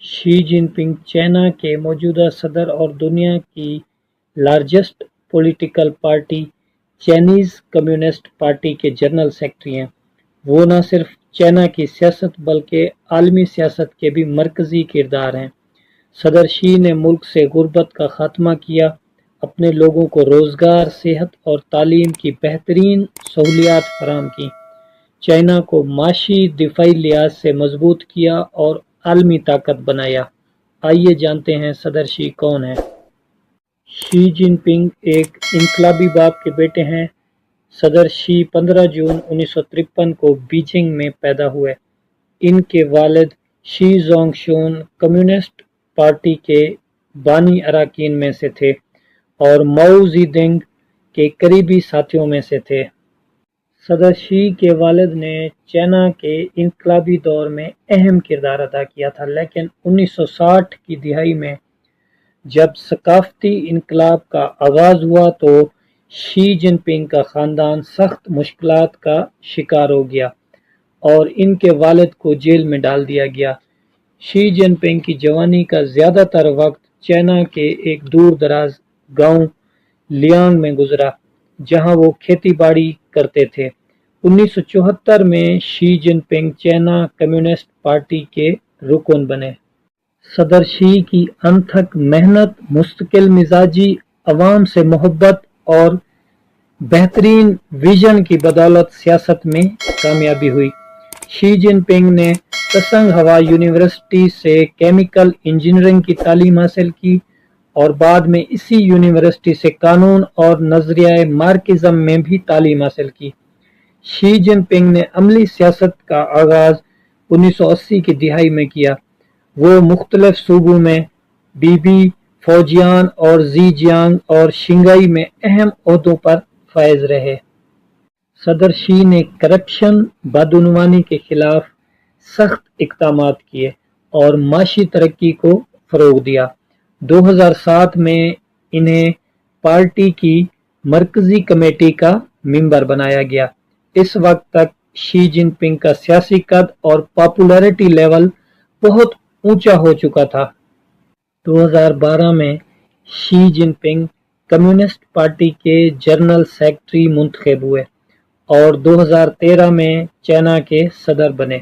شی جن پنگ چائنا کے موجودہ صدر اور دنیا کی largest political party Chinese communist party کے جنرل سیکرٹری ہیں۔ وہ نہ صرف چائنا کی سیاست بلکہ عالمی سیاست کے بھی مرکزی کردار ہیں۔ صدر شی نے ملک سے غربت کا خاتمہ کیا، اپنے لوگوں کو روزگار، صحت اور تعلیم کی بہترین سہولیات فراہم کیں، چائنا کو معاشی دفاعی لحاظ سے مضبوط کیا اور عالمی طاقت بنایا۔ آئیے جانتے ہیں صدر شی کون ہیں۔ شی جن پنگ ایک انقلابی باپ کے بیٹے ہیں۔ صدر شی 15 جون 1953 کو بیجنگ میں پیدا ہوئے۔ ان کے والد شی زونگ شون کمیونسٹ پارٹی کے بانی اراکین میں سے تھے اور ماؤ زی دنگ کے قریبی ساتھیوں میں سے تھے۔ صدر شی کے والد نے چائنا کے انقلابی دور میں اہم کردار ادا کیا تھا، لیکن 1960 کی دہائی میں جب ثقافتی انقلاب کا آغاز ہوا تو شی جن پنگ کا خاندان سخت مشکلات کا شکار ہو گیا اور ان کے والد کو جیل میں ڈال دیا گیا۔ شی جن پنگ کی جوانی کا زیادہ تر وقت چائنا کے ایک دور دراز گاؤں لیانگ میں گزرا، جہاں وہ کھیتی باڑی کرتے تھے۔ 1974 میں شی جن پنگ چائنا کمیونسٹ پارٹی کے رکن بنے۔ صدر شی کی انتھک محنت، مستقل مزاجی، عوام سے محبت اور بہترین ویژن کی بدولت سیاست میں کامیابی ہوئی۔ شی جن پنگ نے تسنگ ہوا یونیورسٹی سے کیمیکل انجینئرنگ کی تعلیم حاصل کی اور بعد میں اسی یونیورسٹی سے قانون اور نظریہ مارکسزم میں بھی تعلیم حاصل کی۔ شی جن پنگ نے عملی سیاست کا آغاز 1980 کی دہائی میں کیا۔ وہ مختلف صوبوں میں بی فوجیان اور زی جیانگ اور شنگھائی میں اہم عہدوں پر فائز رہے۔ صدر شی نے کرپشن، بدعنوانی کے خلاف سخت اقدامات کیے اور معاشی ترقی کو فروغ دیا۔ 2007 میں انہیں پارٹی کی مرکزی کمیٹی کا ممبر بنایا گیا۔ اس وقت تک شی جن پنگ کا سیاسی قد اور پاپولیرٹی لیول بہت اونچا ہو چکا تھا۔ 2012 میں شی جن پنگ کمیونسٹ پارٹی کے جنرل سیکرٹری منتخب ہوئے اور 2013 میں چائنا کے صدر بنے۔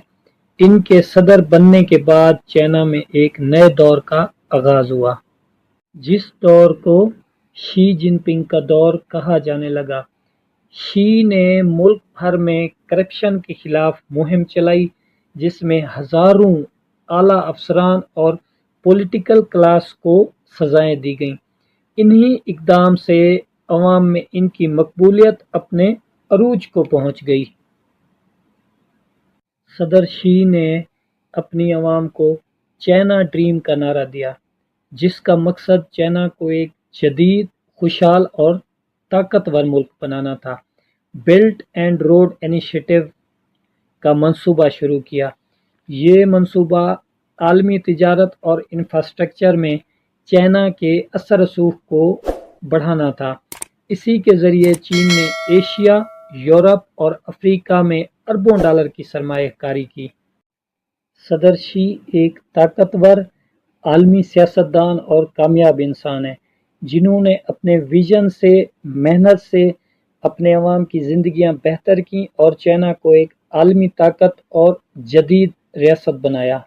ان کے صدر بننے کے بعد چائنا میں ایک نئے دور کا آغاز ہوا، جس دور کو شی جن پنگ کا دور کہا جانے لگا۔ شی نے ملک بھر میں کرپشن کے خلاف مہم چلائی، جس میں ہزاروں اعلیٰ افسران اور پولیٹیکل کلاس کو سزائیں دی گئیں۔ انہی اقدام سے عوام میں ان کی مقبولیت اپنے عروج کو پہنچ گئی۔ صدر شی نے اپنی عوام کو چائنا ڈریم کا نعرہ دیا، جس کا مقصد چائنا کو ایک جدید، خوشحال اور طاقتور ملک بنانا تھا۔ بیلٹ اینڈ روڈ انیشیٹو کا منصوبہ شروع کیا۔ یہ منصوبہ عالمی تجارت اور انفراسٹرکچر میں چائنا کے اثر رسوخ کو بڑھانا تھا۔ اسی کے ذریعے چین نے ایشیا، یورپ اور افریقہ میں اربوں ڈالر کی سرمایہ کاری کی۔ صدر شی ایک طاقتور عالمی سیاستدان اور کامیاب انسان ہیں، جنہوں نے اپنے ویژن سے، محنت سے اپنے عوام کی زندگیاں بہتر کیں اور چائنا کو ایک عالمی طاقت اور جدید ریاست بنایا۔